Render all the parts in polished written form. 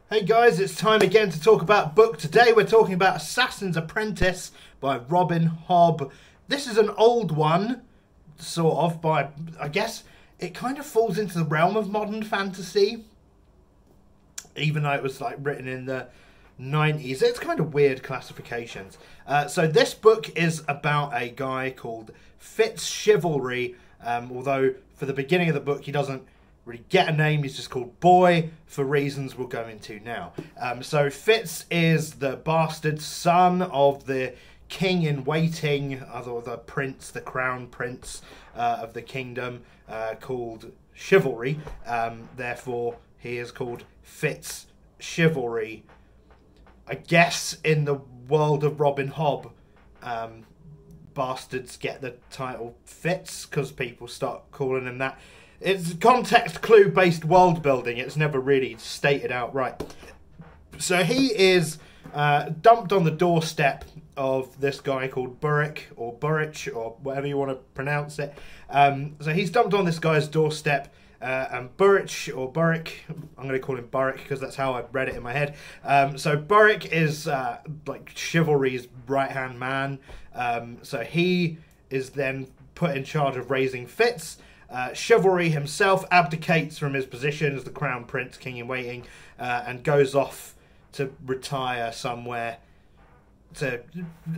Hey guys, it's time again to talk about a book. Today we're talking about Assassin's Apprentice by Robin Hobb. This is an old one, sort of, by, I guess, it kind of falls into the realm of modern fantasy. Even though it was like written in the 90s. It's kind of weird classifications. So this book is about a guy called Fitz Chivalry, although for the beginning of the book he doesn't really get a name. He's just called Boy for reasons we'll go into now. So Fitz is the bastard son of the king in waiting, or the prince, the crown prince of the kingdom, called Chivalry. Therefore he is called Fitz Chivalry. I guess in the world of Robin Hobb, bastards get the title Fitz because people start calling him that. It's context clue based world building. It's never really stated outright. So he is dumped on the doorstep of this guy called Burrick or Burrich or whatever you want to pronounce it. So he's dumped on this guy's doorstep. And Burrich or Burrick, I'm going to call him Burrick because that's how I read it in my head. So Burrick is like Chivalry's right-hand man. So he is then put in charge of raising Fitz. Chivalry himself abdicates from his position as the crown prince, king in waiting, and goes off to retire somewhere to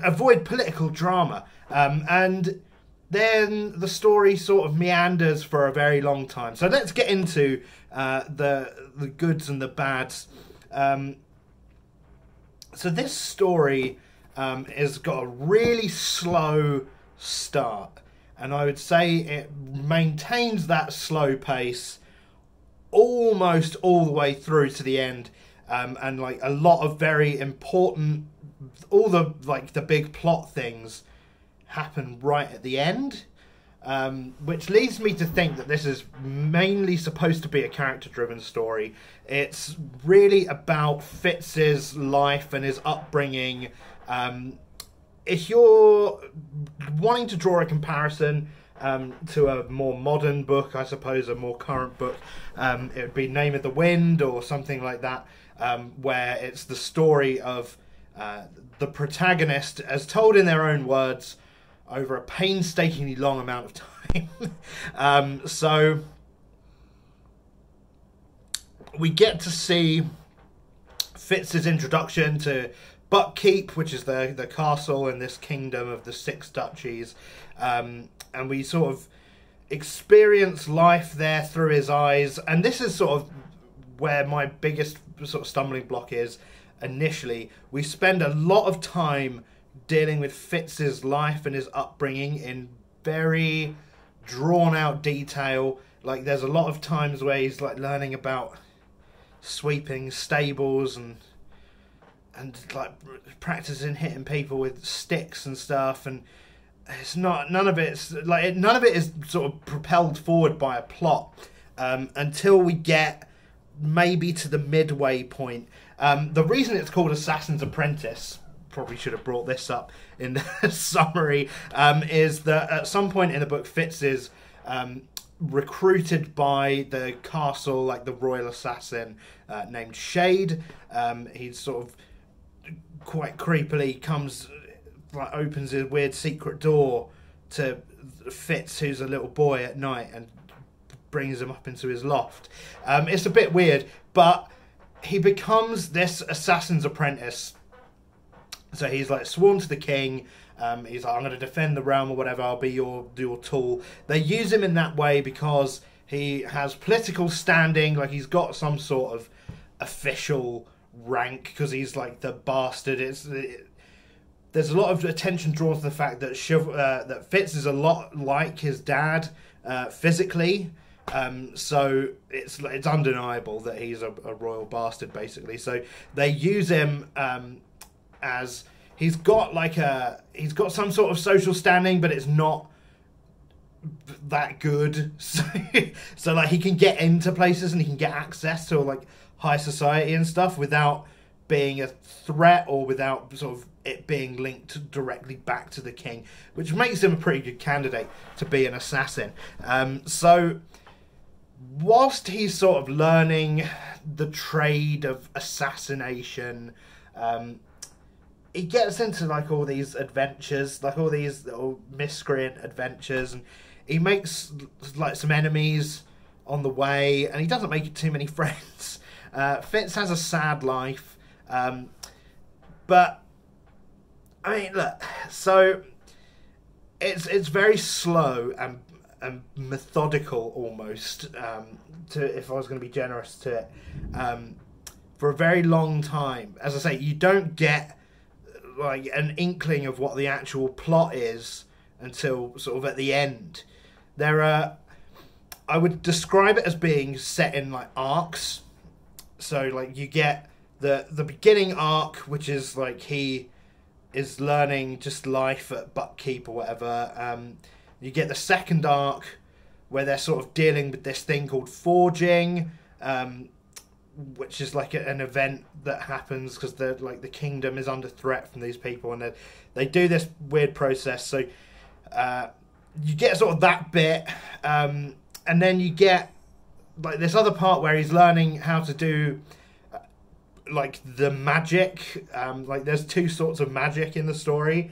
avoid political drama. And then the story sort of meanders for a very long time. So let's get into the goods and the bads. So this story has got a really slow start. And I would say it maintains that slow pace almost all the way through to the end. And like a lot of very important, all the like the big plot things happen right at the end, which leads me to think that this is mainly supposed to be a character-driven story. It's really about Fitz's life and his upbringing. If you're wanting to draw a comparison to a more modern book, I suppose a more current book, it would be Name of the Wind or something like that, where it's the story of the protagonist, as told in their own words, over a painstakingly long amount of time. So we get to see Fitz's introduction to Buckkeep, which is the castle in this kingdom of the six duchies, and we sort of experience life there through his eyes. And this is sort of where my biggest sort of stumbling block is initially. We spend a lot of time dealing with Fitz's life and his upbringing in very drawn out detail. Like there's a lot of times where he's like learning about sweeping stables and like practicing hitting people with sticks and stuff, and it's not none of it is sort of propelled forward by a plot until we get maybe to the midway point. The reason it's called Assassin's Apprentice, probably should have brought this up in the summary, is that at some point in the book Fitz is recruited by the castle, like the royal assassin named Shade. He's sort of quite creepily comes, like, opens a weird secret door to Fitz, who's a little boy, at night, and brings him up into his loft. It's a bit weird, but he becomes this assassin's apprentice. So he's like sworn to the king. He's like, I'm going to defend the realm or whatever. I'll be your tool. They use him in that way because he has political standing. Like he's got some sort of official rank because he's like the bastard. There's a lot of attention drawn to the fact that that Fitz is a lot like his dad physically. So it's undeniable that he's a royal bastard, basically. So they use him as he's got some sort of social standing, but it's not that good. So like he can get into places and he can get access to like high society and stuff without being a threat or without sort of it being linked directly back to the king, which makes him a pretty good candidate to be an assassin. So whilst he's sort of learning the trade of assassination, he gets into like all these adventures, like all these little miscreant adventures, and he makes like some enemies on the way, and he doesn't make too many friends. Fitz has a sad life, but I mean, look, so it's very slow and methodical almost. If I was going to be generous to it, for a very long time, as I say, you don't get like an inkling of what the actual plot is until sort of at the end. I would describe it as being set in like arcs. So like you get the beginning arc, which is like he is learning just life at Buckkeep or whatever. You get the second arc where they're sort of dealing with this thing called forging, which is like an event that happens because the kingdom is under threat from these people, and they do this weird process. So you get sort of that bit, and then you get like this other part where he's learning how to do like the magic. Like there's two sorts of magic in the story.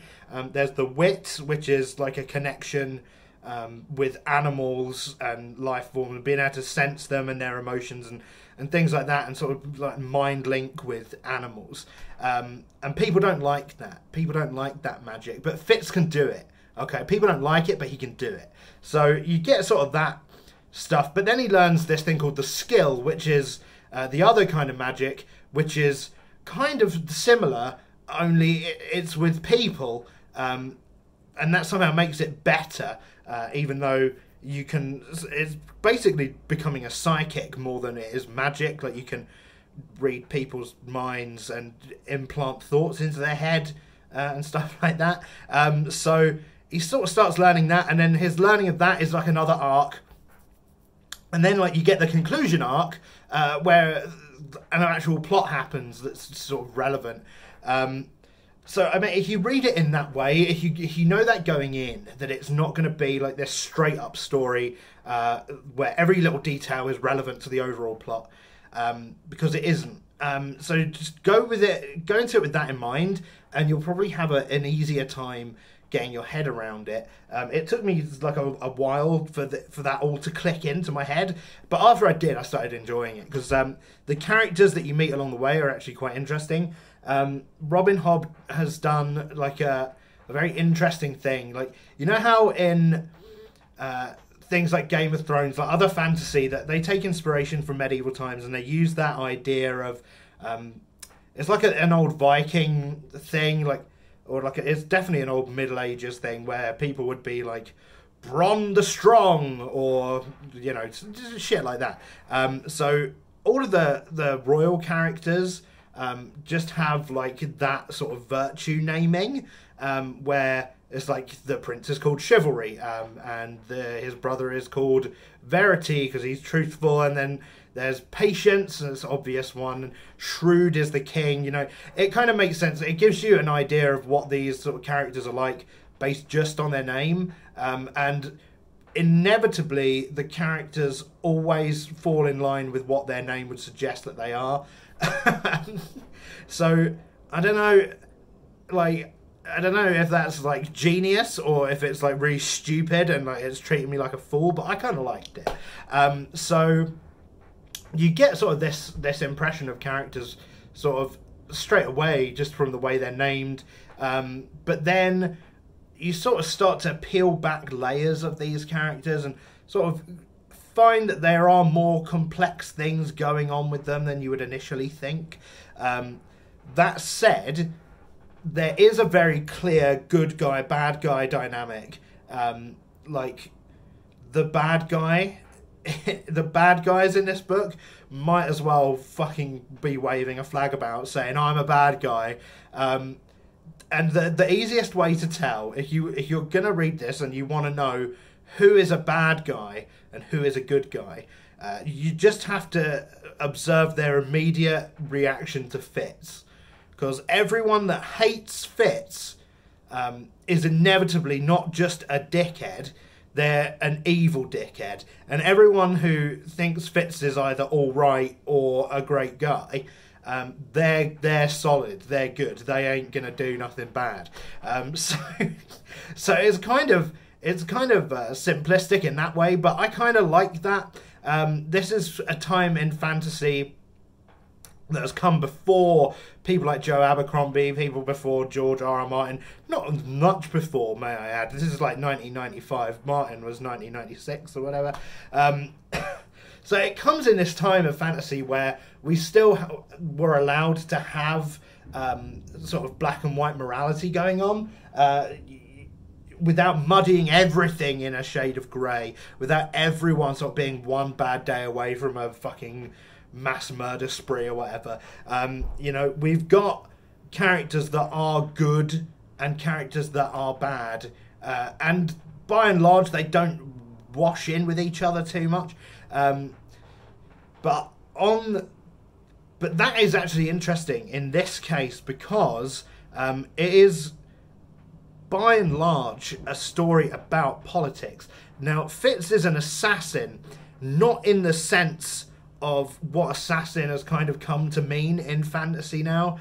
There's the wit, which is like a connection with animals and life forms, and being able to sense them and their emotions and things like that, and sort of like mind link with animals. And people don't like that. People don't like that magic, but Fitz can do it. Okay, people don't like it, but he can do it. So you get sort of that stuff, but then he learns this thing called the skill, which is the other kind of magic, which is kind of similar, only it's with people, and that somehow makes it better, even though it's basically becoming a psychic more than it is magic. Like you can read people's minds and implant thoughts into their head and stuff like that. So he sort of starts learning that, and then his learning of that is like another arc. And then like you get the conclusion arc where an actual plot happens that's sort of relevant. So, I mean, if you read it in that way, if you know that going in, that it's not going to be like this straight-up story where every little detail is relevant to the overall plot, because it isn't. So just go into it with that in mind, and you'll probably have an easier time getting your head around it. It took me like a while for that all to click into my head, but after I did, I started enjoying it, because the characters that you meet along the way are actually quite interesting. Robin Hobb has done like a very interesting thing. Like, you know how in things like Game of Thrones, like other fantasy, that they take inspiration from medieval times and they use that idea of it's like an old Viking thing, it's definitely an old Middle Ages thing where people would be like Bronn the Strong, or shit like that. So all of the royal characters just have like that sort of virtue naming, where it's like the prince is called Chivalry, and his brother is called Verity because he's truthful, and then there's Patience, and it's an obvious one, and Shrewd is the king. It kind of makes sense. It gives you an idea of what these sort of characters are like based just on their name, and inevitably the characters always fall in line with what their name would suggest that they are. So I don't know if that's like genius or if it's like really stupid and like it's treating me like a fool, but I kind of liked it. So you get sort of this impression of characters sort of straight away just from the way they're named, but then you sort of start to peel back layers of these characters and sort of find that there are more complex things going on with them than you would initially think. That said, there is a very clear good guy, bad guy dynamic. Like the bad guy, the bad guys in this book might as well fucking be waving a flag about saying I'm a bad guy. And the easiest way to tell, if you're gonna read this and you want to know who is a bad guy and who is a good guy, you just have to observe their immediate reaction to Fitz, because everyone that hates Fitz is inevitably not just a dickhead, they're an evil dickhead. And everyone who thinks Fitz is either all right or a great guy, they're solid, they're good, they ain't gonna do nothing bad. So it's kind of simplistic in that way, but I kind of like that. This is a time in fantasy that has come before people like Joe Abercrombie, people before George R.R. Martin, not much before, may I add. This is like 1995. Martin was 1996 or whatever. So it comes in this time of fantasy where we still were allowed to have sort of black and white morality going on, without muddying everything in a shade of grey, without everyone sort of being one bad day away from a fucking mass murder spree or whatever. You know, we've got characters that are good and characters that are bad, and by and large they don't wash in with each other too much. But that is actually interesting in this case, because it is by and large a story about politics. Now, Fitz is an assassin, not in the sense of what assassin has kind of come to mean in fantasy now,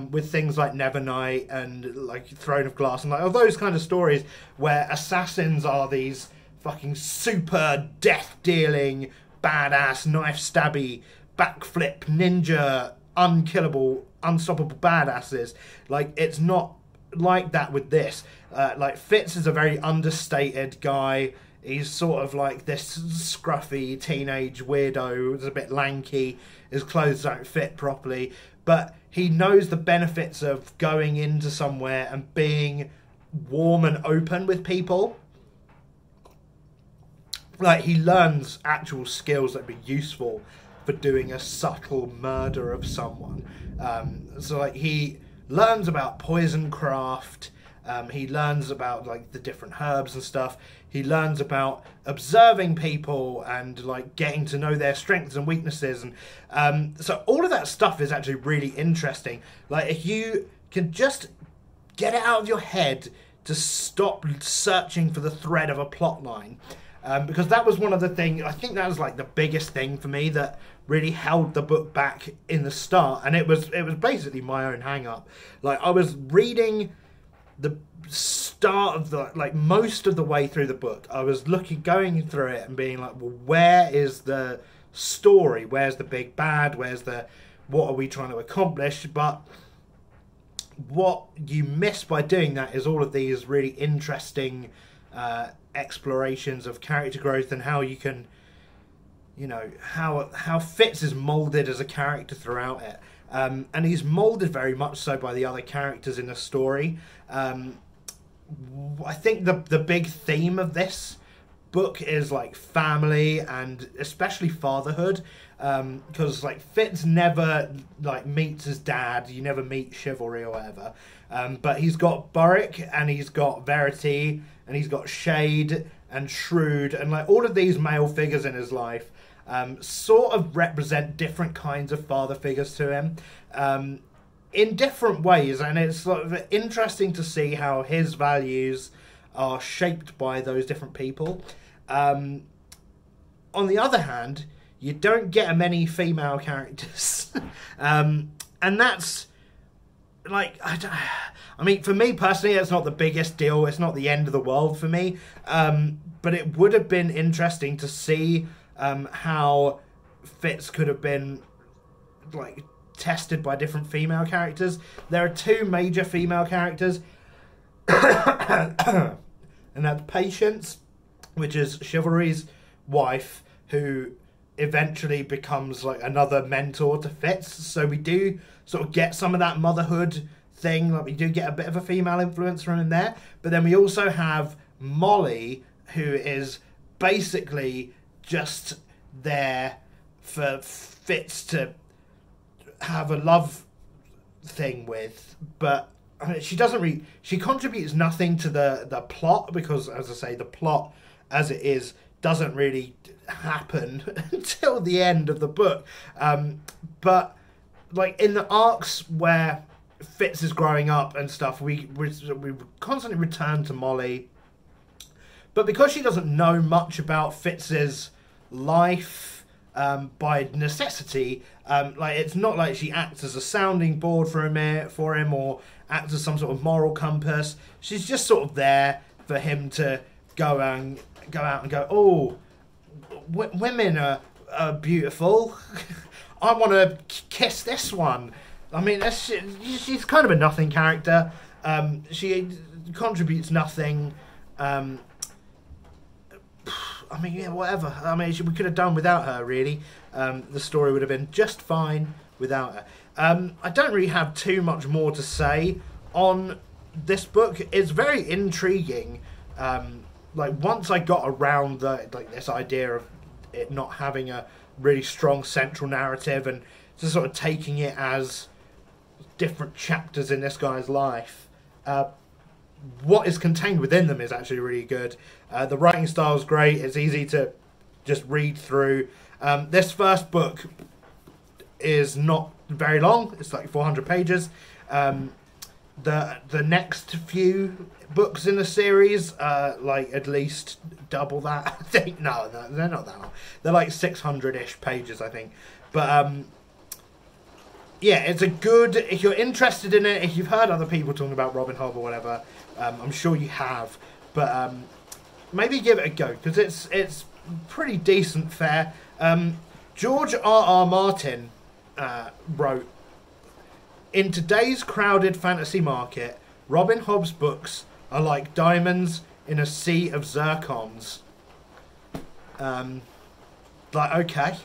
with things like Nevernight and like Throne of Glass and like all those kind of stories where assassins are these fucking super death-dealing, badass, knife-stabby, backflip, ninja, unkillable, unstoppable badasses. Like, it's not like that with this. Like, Fitz is a very understated guy. He's sort of like this scruffy teenage weirdo who's a bit lanky. His clothes don't fit properly. But he knows the benefits of going into somewhere and being warm and open with people. Like, he learns actual skills that would be useful for doing a subtle murder of someone. So, like, he learns about poison craft. He learns about like the different herbs and stuff. He learns about observing people and like getting to know their strengths and weaknesses, and so all of that stuff is actually really interesting. Like, if you can just get it out of your head to stop searching for the thread of a plot line, because that was one of the things, I think that was like the biggest thing for me that really held the book back in the start, and it was basically my own hang up. Like, I was reading the start of the, like, most of the way through the book, I was going through it and being like, well, where is the story? Where's the big bad? What are we trying to accomplish? But what you miss by doing that is all of these really interesting explorations of character growth and how you can, you know, how Fitz is moulded as a character throughout it. And he's moulded very much so by the other characters in the story. I think the big theme of this book is like family and especially fatherhood, because like Fitz never like meets his dad. You never meet chivalry or whatever, but he's got Burrick and he's got Verity and he's got Shade and Shrewd, and like all of these male figures in his life sort of represent different kinds of father figures to him, in different ways, and it's sort of interesting to see how his values are shaped by those different people. On the other hand, you don't get many female characters, and that's like, I mean, for me personally, it's not the biggest deal. It's not the end of the world for me, but it would have been interesting to see how Fitz could have been like tested by different female characters. There are two major female characters, and that's Patience, which is Chivalry's wife, who eventually becomes like another mentor to Fitz. So we do sort of get some of that motherhood thing, like we do get a bit of a female influence from him there. But then we also have Molly, who is basically just there for Fitz to have a love thing with, but I mean, she contributes nothing to the plot, because, as I say, the plot as it is doesn't really happen until the end of the book. But like in the arcs where Fitz is growing up and stuff, we constantly return to Molly, But because she doesn't know much about Fitz's life by necessity, like it's not like she acts as a sounding board for him or acts as some sort of moral compass. She's just sort of there for him to go out and go, oh, women are beautiful. I want to kiss this one. I mean, she's kind of a nothing character. She contributes nothing. I mean, yeah, whatever. I mean, we could have done without her, really. The story would have been just fine without her. I don't really have too much more to say on this book. It's very intriguing. Like, once I got around this idea of it not having a really strong central narrative and just sort of taking it as different chapters in this guy's life, what is contained within them is actually really good. The writing style is great. It's easy to just read through. This first book is not very long. It's like 400 pages. The next few books in the series like at least double that. I think no, they're not that long. They're like 600-ish pages, I think. But yeah, it's a good, if you're interested in it, if you've heard other people talking about Robin Hobb or whatever, I'm sure you have, but maybe give it a go, because it's pretty decent fare. George R.R. Martin wrote, "In today's crowded fantasy market, Robin Hobb's books are like diamonds in a sea of zircons." Like, okay,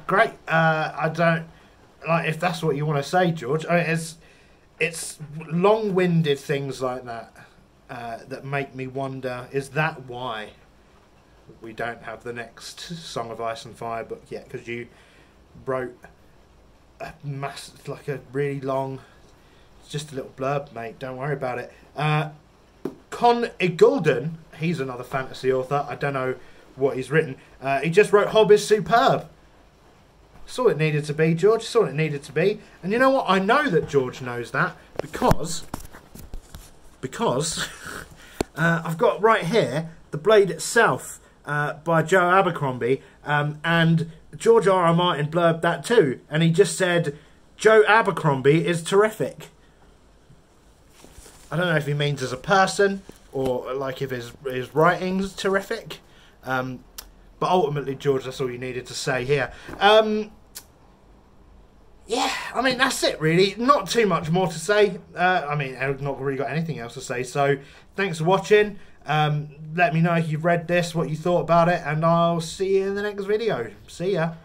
great. I don't, like, if that's what you want to say, George. I mean, it's long-winded things like that that make me wonder, is that why we don't have the next Song of Ice and Fire book yet? Because you wrote a like a really long, it's just a little blurb, mate, don't worry about it. Con Igulden, he's another fantasy author, I don't know what he's written, he just wrote Hobb is superb. That's all it needed to be, George. That's all it needed to be. And you know what? I know that George knows that because I've got right here The Blade Itself by Joe Abercrombie, and George R.R. Martin blurbed that too, and he just said Joe Abercrombie is terrific. I don't know if he means as a person or like if his writing's terrific. But ultimately, George, that's all you needed to say here. Yeah, I mean, that's it, really. Not too much more to say. I mean, I've not really got anything else to say. So, thanks for watching. Let me know if you've read this, what you thought about it, and I'll see you in the next video. See ya.